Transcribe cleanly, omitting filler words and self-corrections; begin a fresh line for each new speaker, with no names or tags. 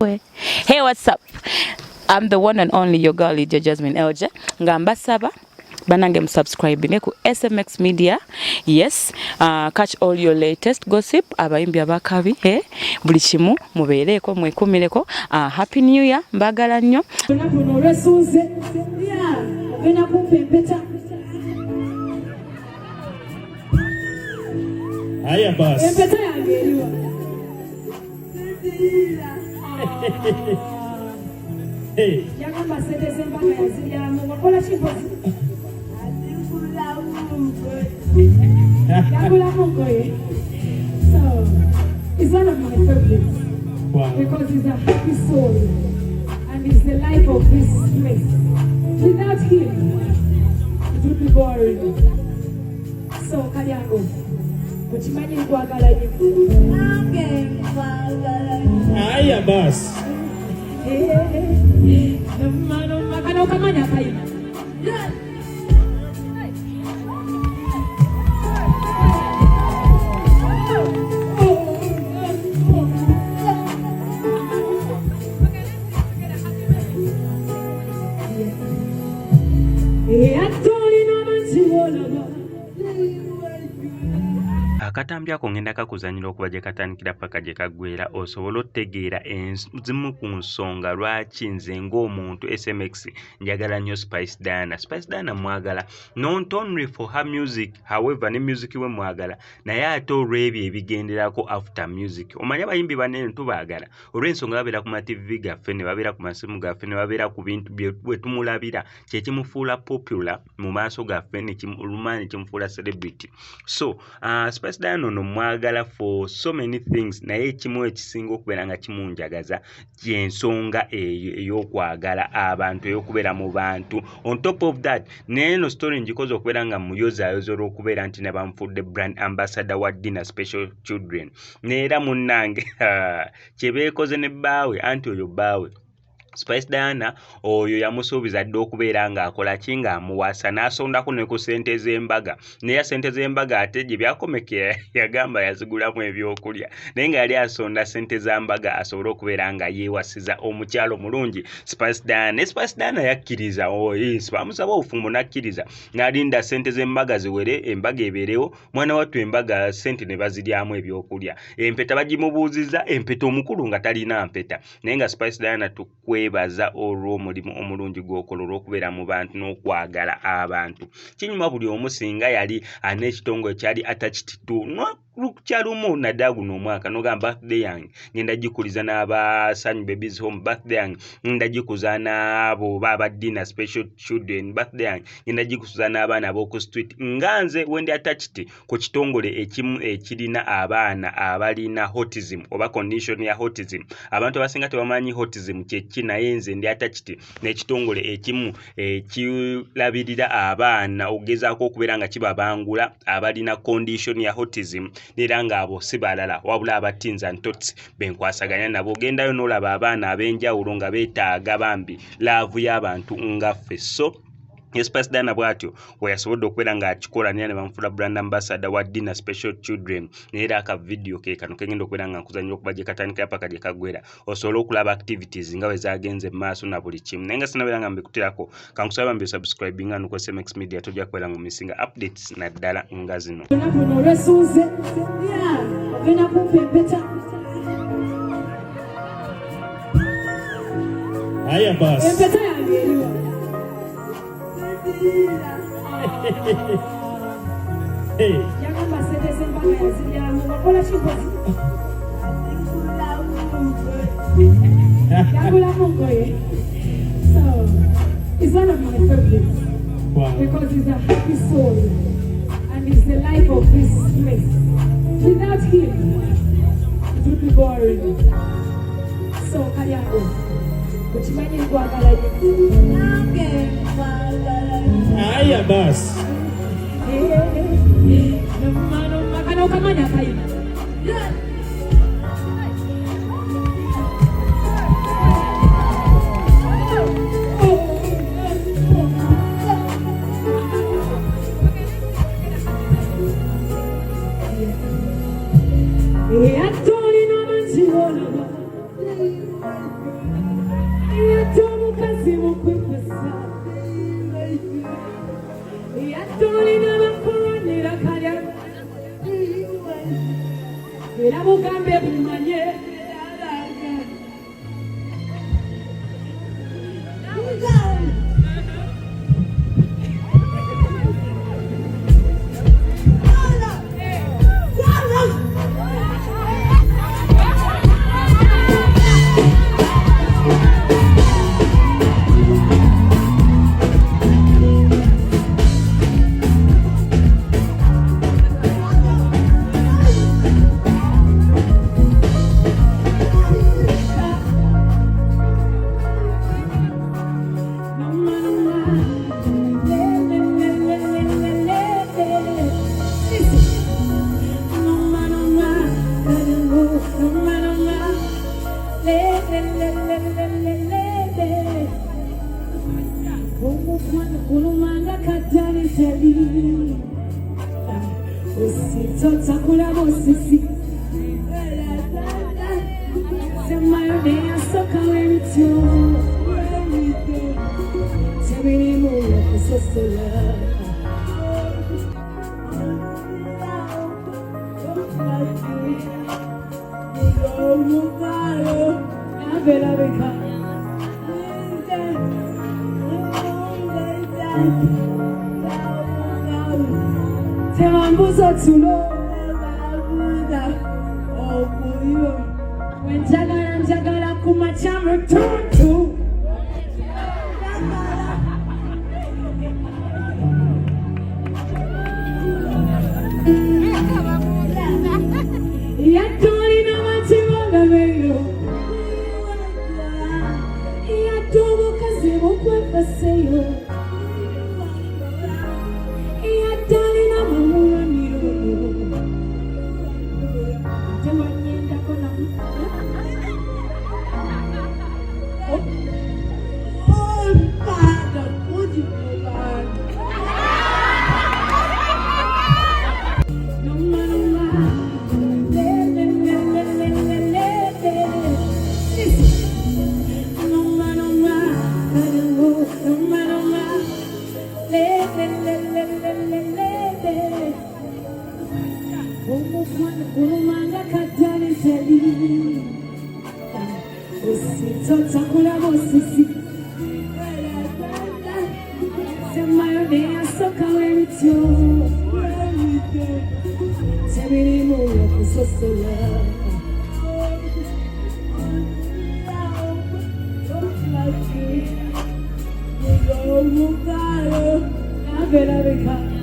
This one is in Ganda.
boy. Hey, what's up? I'm the one and only your girl, Lydia Jasmine Elje. Ngamba saba. Banange subscribing ku SMX Media. Yes, catch all your latest gossip abayimbi abakabi buli kimu mubeereko mwekumireko. Happy New Year mbagala nnyo.
Aya bas.
Empeta yange eliwa.
Hey.
Yagamba sente z'embaga yaziryamu wakola kibozi. Yagula mungoye. So, it's one of my favorites.
Wow.
Because he's a happy soul. And he's the life of this place. Without him, it would be boring. So, Kalyango. Uchimanyi nkwagala nnyo. Nange nkwagala nnyo.
Aya bas.
Nomma kana okamanya kayina.
Akatambyako ngenda kakuzanyira okuba gye katandikira paka gye kaggweera osobola otegeera ezimu ku nsonga lwaki nze ng'omuntu SMX njagala nnyo Spice Diana. Spice Diana mwagala not only for her music, however ne music we mwagala naye ate olw'ebyo ebigenderako after music. Omanyi abayimbi banene tubaagala olw'ensonga babeera ku ma TV gaffe ne babeera ku masimu gaffe ne babeera ku bintu bwe tumulabira kye kimufuula popular mu maaso gaffe ne kimufuula celebrity. So Spice Diana no mwagala for so many things naye kimu ekisinga okubeera nga kimunjagaza kyensonga ey'okwagala abantu ey'okubeera mu bantu. On top of that neno story njikoze okubeera nga muyozayoza olw'okubeera nti ne bamufudde brand ambassador wa Dinner Special Children neera munnange kye beekoze ne bbaawe anti oyo bbaawe Spice Diana oyo yamusuubiza dde okubeera ng'akola ki ng'amuwasa n'asondako ne ku ssente z'embaga naye ssente z'embaga ate gye byakomekera yagamba yazigulamu ebyokulya naye nga yali asonda ssente za mbaga asobole okubeera nga yeewasiza omukyalo mulungi Spice Diana. Spice Diana yakkiriza bamusaba obufumbo n'akkiriza n'alinda ssente z'embaga ziwere embaga ebeerewo mwana wattu embaga ssente ne baziryamu ebyokulya. Empeta bagimubuuzizza empeta omukulu nga talina mpeta naye nga Spice Diana tukwebaza olw'omulimu omulungi gw'okola olw'okubeera mu bantu n'okwagala abantu. Kinyuma buli omu singa yali n'ekitongole kyali attached to lukyalumu naddala guno omwaka n'ogamba birthday yange ngenda gikuliza n'abasanyu babies home, birthday yange ngenda gikuza n'abo baba Dinner Special Children, birthday yange ngenda gikuza n'abaana ab'oku street nga nze wendi attached ku kitongole ekimu ekirina abaana abalina autism oba condition ya autism. Abantu abasinga tebamanyi autism kyeki naye nze ndi attached n'ekitongole ekimu ekirabirira abaana okugezaako okubeera nga kibabangula abalina condition ya autism nera ng'abo si balala wabula abatinza ntotsi benkwasaganya nabo. Ogendayo n'olaba abaana ab'enjawulo nga beetaaga bambi laavu y'abantu nga ffe. So Spice Diana bwatyo we yasobodde okubeera ng'akikola naye ne bamufuula brand ambassador wa Dinner Special Children neera aka video ke kano kegenda okubeera nga nkuzanyira okuba gye katandikira paka gye kaggweera osobole okulaba activities nga bwe zaagenze mu maaso na buli kimu naye nga sinabeera nga mbikutirako kankusaba bambi subscribing nga nuko SMX Media tojja kubeera nga misinga updates naddala nga zino.
Aya bas.
Empeta yange eliwa.
Hey.
Yagamba sente z'embaga yaziryamu wakola kibozi. Yagula mungoye. So, it's one of my favorites.
Wow.
Because he's a happy soul. And he's the life of this place. Without him, it would be boring. So, Kalyango. Uchimanyi nkwagala nnyo. Nange nkwagala nnyo.
Aya bas.
Nomma kana okamanya kayina. Tolina bakuronera kalya. Era bugambe bumanye. Njagala kumacha return to Yatorina machimonga meyo Yatobo kazebo kwepaseyo Yatorina mamura miro Tewanyenda kona Asabye